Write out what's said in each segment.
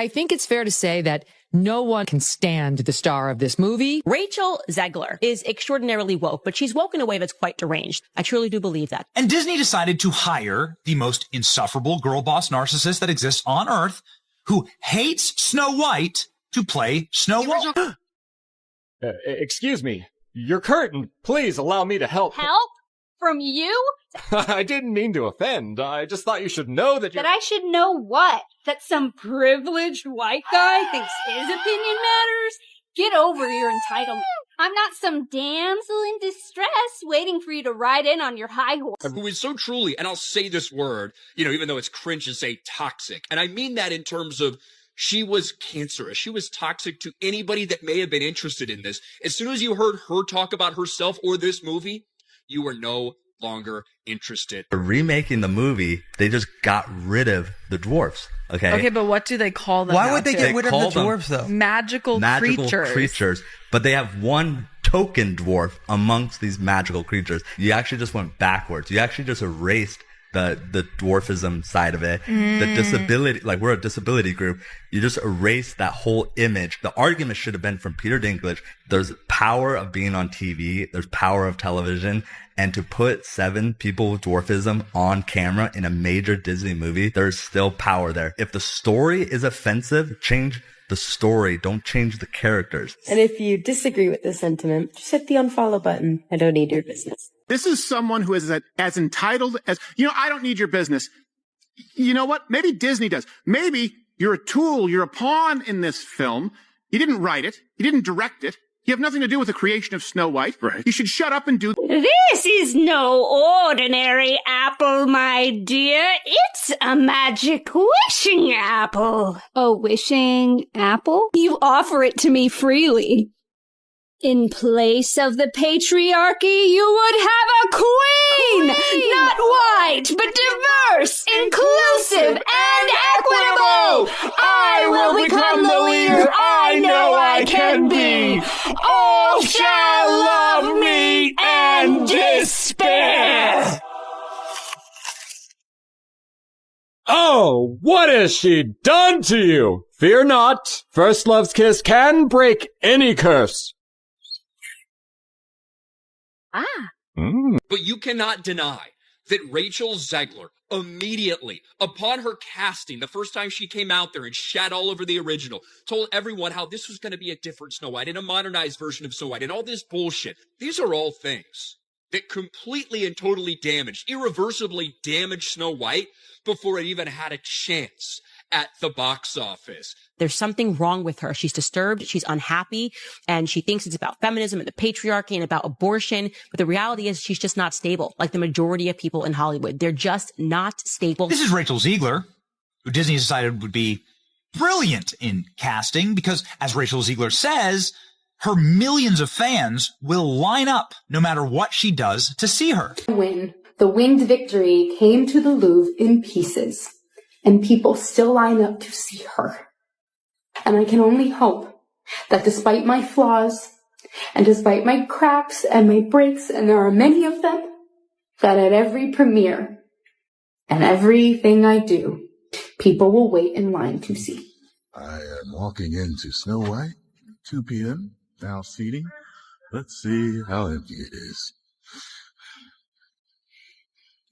I think it's fair to say that no one can stand the star of this movie. Rachel Zegler is extraordinarily woke, but she's woke in a way that's quite deranged. I truly do believe that. And Disney decided to hire the most insufferable girl boss narcissist that exists on Earth, who hates Snow White, to play Snow White. Excuse me. Your curtain. Please allow me to help. Help? From you? I didn't mean to offend. I just thought you should know that That I should know what? That some privileged white guy thinks his opinion matters? Get over your entitlement. I'm not some damsel in distress waiting for you to ride in on your high horse. Who is so truly, and I'll say this word, even though it's cringe to say toxic. And I mean that in terms of she was cancerous. She was toxic to anybody that may have been interested in this. As soon as you heard her talk about herself or this movie, you were no longer interested. Remaking the movie, they just got rid of the dwarfs. Okay, but what do they call them? Why would they get rid of the dwarves, though? Magical creatures. But they have one token dwarf amongst these magical creatures. You actually just went backwards. You actually just erased the dwarfism side of it. The disability, like we're a disability group. You just erased that whole image. The argument should have been from Peter Dinklage. There's power of being on TV. There's power of television. And to put 7 people with dwarfism on camera in a major Disney movie, there's still power there. If the story is offensive, change the story. Don't change the characters. And if you disagree with this sentiment, just hit the unfollow button. I don't need your business. This is someone who is as entitled as, I don't need your business. You know what? Maybe Disney does. Maybe you're a tool, you're a pawn in this film. You didn't write it. You didn't direct it. You have nothing to do with the creation of Snow White. Right. You should shut up and do... This is no ordinary apple, my dear. It's a magic wishing apple. A wishing apple? You offer it to me freely. In place of the patriarchy, you would have a queen! Not white, but diverse, inclusive, and equitable! I will become the leader I know I can be! All shall love me and despair! Oh, what has she done to you? Fear not. First love's kiss can break any curse. But you cannot deny that Rachel Zegler immediately, upon her casting, the first time she came out there and shat all over the original, told everyone how this was going to be a different Snow White and a modernized version of Snow White and all this bullshit. These are all things that completely and totally damaged, irreversibly damaged Snow White before it even had a chance at the box office. There's something wrong with her. She's disturbed, she's unhappy, and she thinks it's about feminism and the patriarchy and about abortion. But the reality is she's just not stable, like the majority of people in Hollywood. They're just not stable. This is Rachel Zegler, who Disney decided would be brilliant in casting because, as Rachel Zegler says, her millions of fans will line up no matter what she does to see her. When the winged victory came to the Louvre in pieces, and people still line up to see her. And I can only hope that despite my flaws, and despite my cracks and my breaks, and there are many of them, that at every premiere and everything I do, people will wait in line to see. I am walking into Snow White, 2 p.m., now seating. Let's see how empty it is.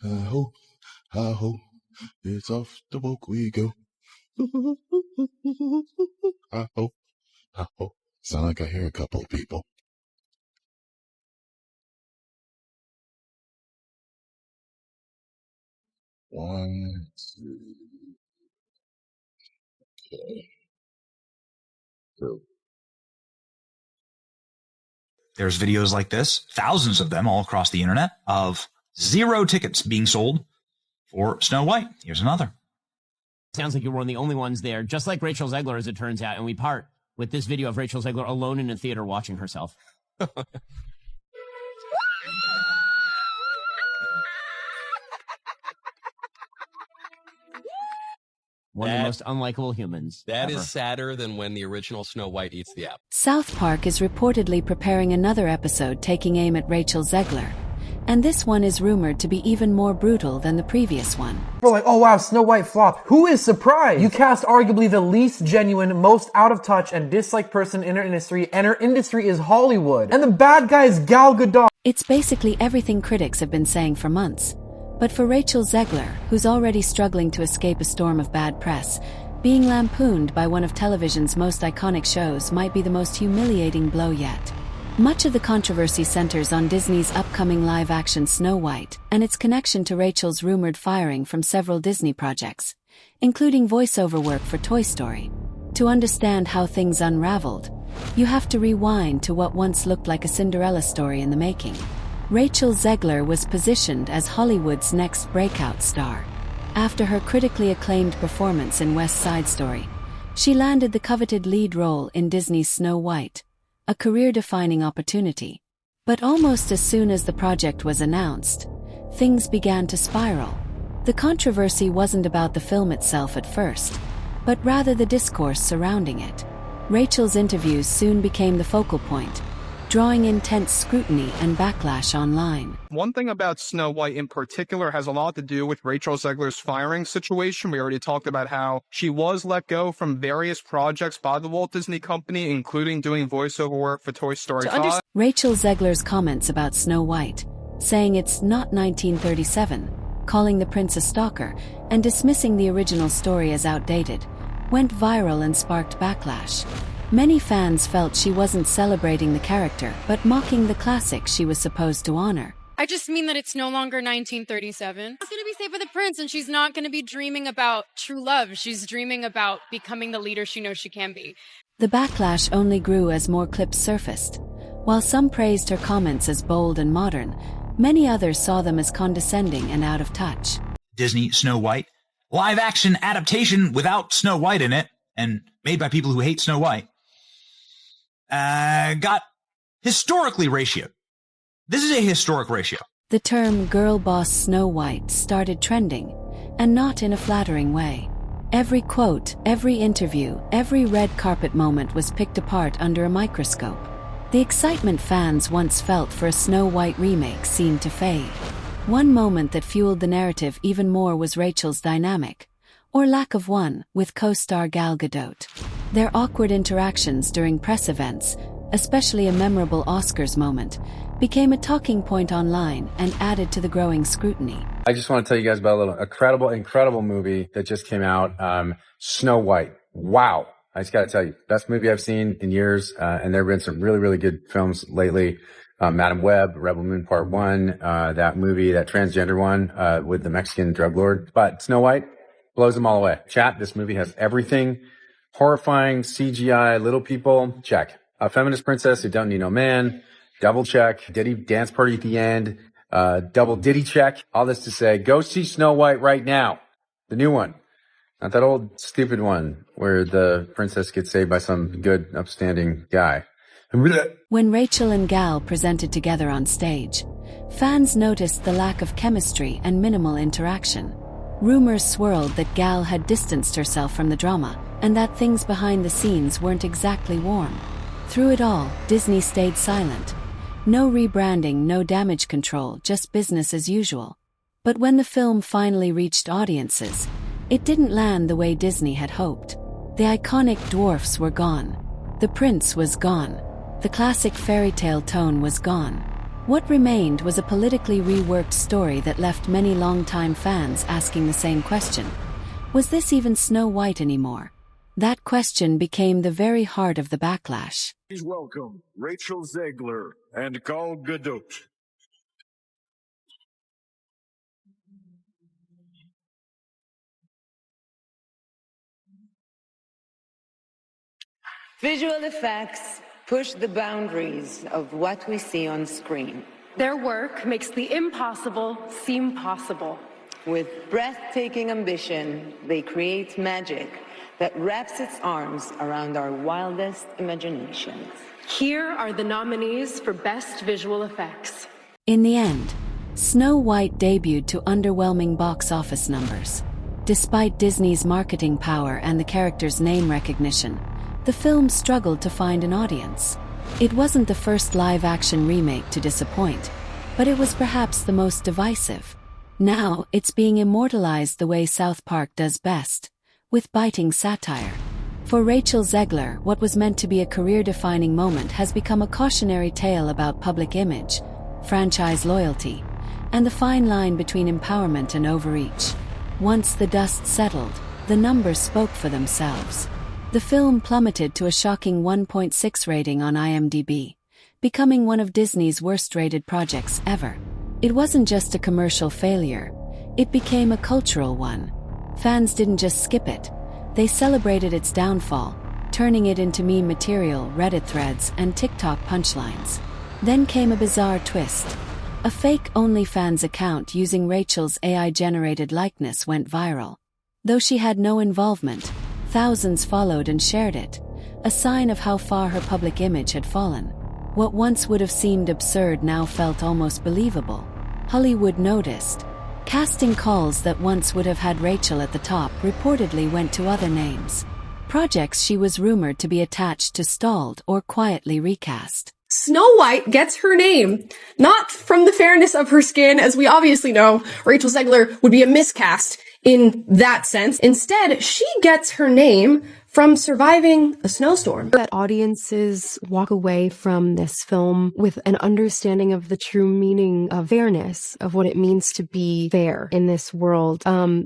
I hope. It's off the woke we go. I hope. Sound like I hear a couple of people. One, two. Okay. Two. There's videos like this, thousands of them all across the internet, of 0 tickets being sold for Snow White. Here's another. Sounds like you're one of the only ones there, just like Rachel Zegler, as it turns out, and we part with this video of Rachel Zegler alone in a theater watching herself. One of the most unlikable humans. That ever. is sadder than when the original Snow White eats the apple. South Park is reportedly preparing another episode taking aim at Rachel Zegler. And this one is rumored to be even more brutal than the previous one. We're like, oh wow, Snow White flopped. Who is surprised? You cast arguably the least genuine, most out of touch, and disliked person in her industry, and her industry is Hollywood. And the bad guy is Gal Gadot. It's basically everything critics have been saying for months. But for Rachel Zegler, who's already struggling to escape a storm of bad press, being lampooned by one of television's most iconic shows might be the most humiliating blow yet. Much of the controversy centers on Disney's upcoming live-action Snow White and its connection to Rachel's rumored firing from several Disney projects, including voiceover work for Toy Story. To understand how things unraveled, you have to rewind to what once looked like a Cinderella story in the making. Rachel Zegler was positioned as Hollywood's next breakout star. After her critically acclaimed performance in West Side Story, she landed the coveted lead role in Disney's Snow White, a career-defining opportunity. But almost as soon as the project was announced, things began to spiral. The controversy wasn't about the film itself at first, but rather the discourse surrounding it. Rachel's interviews soon became the focal point, drawing intense scrutiny and backlash online. One thing about Snow White in particular has a lot to do with Rachel Zegler's firing situation. We already talked about how she was let go from various projects by the Walt Disney Company, including doing voiceover work for Toy Story 5. Rachel Zegler's comments about Snow White, saying it's not 1937, calling the prince a stalker, and dismissing the original story as outdated, went viral and sparked backlash. Many fans felt she wasn't celebrating the character, but mocking the classic she was supposed to honor. I just mean that it's no longer 1937. It's going to be safe for the prince, and she's not going to be dreaming about true love. She's dreaming about becoming the leader she knows she can be. The backlash only grew as more clips surfaced. While some praised her comments as bold and modern, many others saw them as condescending and out of touch. Disney Snow White, live-action adaptation without Snow White in it, and made by people who hate Snow White, got historically ratioed. This is a historic ratio. The term girl boss Snow White started trending, and not in a flattering way. Every quote, every interview, every red carpet moment was picked apart under a microscope. The excitement fans once felt for a Snow White remake seemed to fade. One moment that fueled the narrative even more was Rachel's dynamic, or lack of one, with co-star Gal Gadot. Their awkward interactions during press events, especially a memorable Oscars moment, became a talking point online and added to the growing scrutiny. I just want to tell you guys about a incredible movie that just came out, Snow White. Wow. I just got to tell you, best movie I've seen in years, and there have been some really, really good films lately. Madam Web, Rebel Moon Part 1, that movie, that transgender one, with the Mexican drug lord. But Snow White blows them all away. Chat, this movie has everything. Horrifying, CGI, little people, check. A feminist princess who don't need no man, double check. Diddy dance party at the end, double Diddy check. All this to say, go see Snow White right now. The new one. Not that old stupid one where the princess gets saved by some good, upstanding guy. When Rachel and Gal presented together on stage, fans noticed the lack of chemistry and minimal interaction. Rumors swirled that Gal had distanced herself from the drama, and that things behind the scenes weren't exactly warm. Through it all, Disney stayed silent. No rebranding, no damage control, just business as usual. But when the film finally reached audiences, it didn't land the way Disney had hoped. The iconic dwarfs were gone. The prince was gone. The classic fairy tale tone was gone. What remained was a politically reworked story that left many longtime fans asking the same question. Was this even Snow White anymore? That question became the very heart of the backlash. Please welcome Rachel Zegler and Gal Gadot. Visual effects push the boundaries of what we see on screen. Their work makes the impossible seem possible. With breathtaking ambition, they create magic that wraps its arms around our wildest imaginations. Here are the nominees for Best Visual Effects. In the end, Snow White debuted to underwhelming box office numbers. Despite Disney's marketing power and the character's name recognition, the film struggled to find an audience. It wasn't the first live-action remake to disappoint. but it was perhaps the most divisive. Now, it's being immortalized the way South Park does best, with biting satire. For Rachel Zegler, what was meant to be a career-defining moment has become a cautionary tale about public image, franchise loyalty, and the fine line between empowerment and overreach. Once the dust settled, the numbers spoke for themselves. The film plummeted to a shocking 1.6 rating on IMDb, becoming one of Disney's worst-rated projects ever. It wasn't just a commercial failure, it became a cultural one. Fans didn't just skip it, they celebrated its downfall, turning it into meme material, Reddit threads, and TikTok punchlines. Then came a bizarre twist. A fake OnlyFans account using Rachel's AI-generated likeness went viral. Though she had no involvement, thousands followed and shared it, a sign of how far her public image had fallen. What once would have seemed absurd now felt almost believable. Hollywood noticed. Casting calls that once would have had Rachel at the top reportedly went to other names. Projects she was rumored to be attached to stalled or quietly recast. Snow White gets her name, not from the fairness of her skin, as we obviously know Rachel Zegler would be a miscast in that sense. Instead, she gets her name from surviving a snowstorm. That audiences walk away from this film with an understanding of the true meaning of fairness, of what it means to be fair in this world.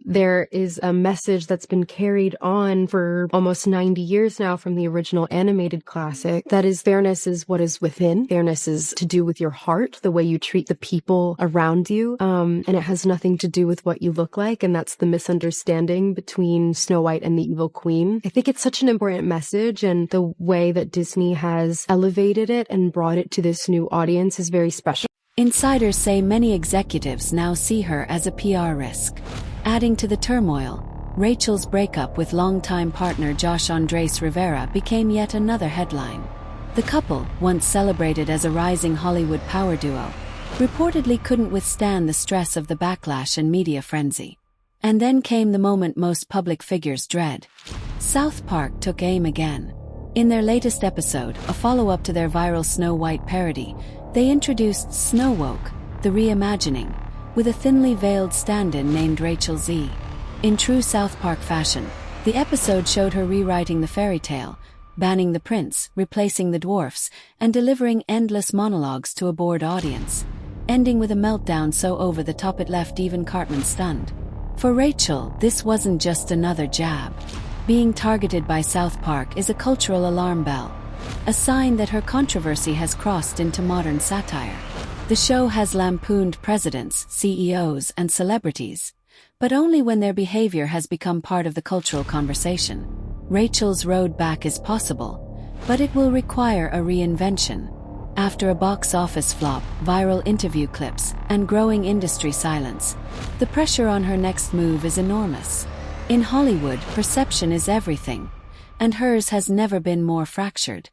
There is a message that's been carried on for almost 90 years now from the original animated classic. That is, fairness is what is within. Fairness is to do with your heart, the way you treat the people around you. And it has nothing to do with what you look like. And that's the misunderstanding between Snow White and the Evil Queen. I think it's such an important message, and the way that Disney has elevated it and brought it to this new audience is very special. Insiders say many executives now see her as a PR risk. Adding to the turmoil, Rachel's breakup with longtime partner Josh Andres Rivera became yet another headline. The couple, once celebrated as a rising Hollywood power duo, reportedly couldn't withstand the stress of the backlash and media frenzy. And then came the moment most public figures dread. South Park took aim again. In their latest episode, a follow-up to their viral Snow White parody, they introduced Snow Woke, the reimagining, with a thinly veiled stand-in named Rachel Z. In true South Park fashion, the episode showed her rewriting the fairy tale, banning the prince, replacing the dwarfs, and delivering endless monologues to a bored audience, ending with a meltdown so over the top it left even Cartman stunned. For Rachel, this wasn't just another jab. Being targeted by South Park is a cultural alarm bell, a sign that her controversy has crossed into modern satire. The show has lampooned presidents, CEOs, and celebrities, but only when their behavior has become part of the cultural conversation. Rachel's road back is possible, but it will require a reinvention. After a box office flop, viral interview clips, and growing industry silence, the pressure on her next move is enormous. In Hollywood, perception is everything, and hers has never been more fractured.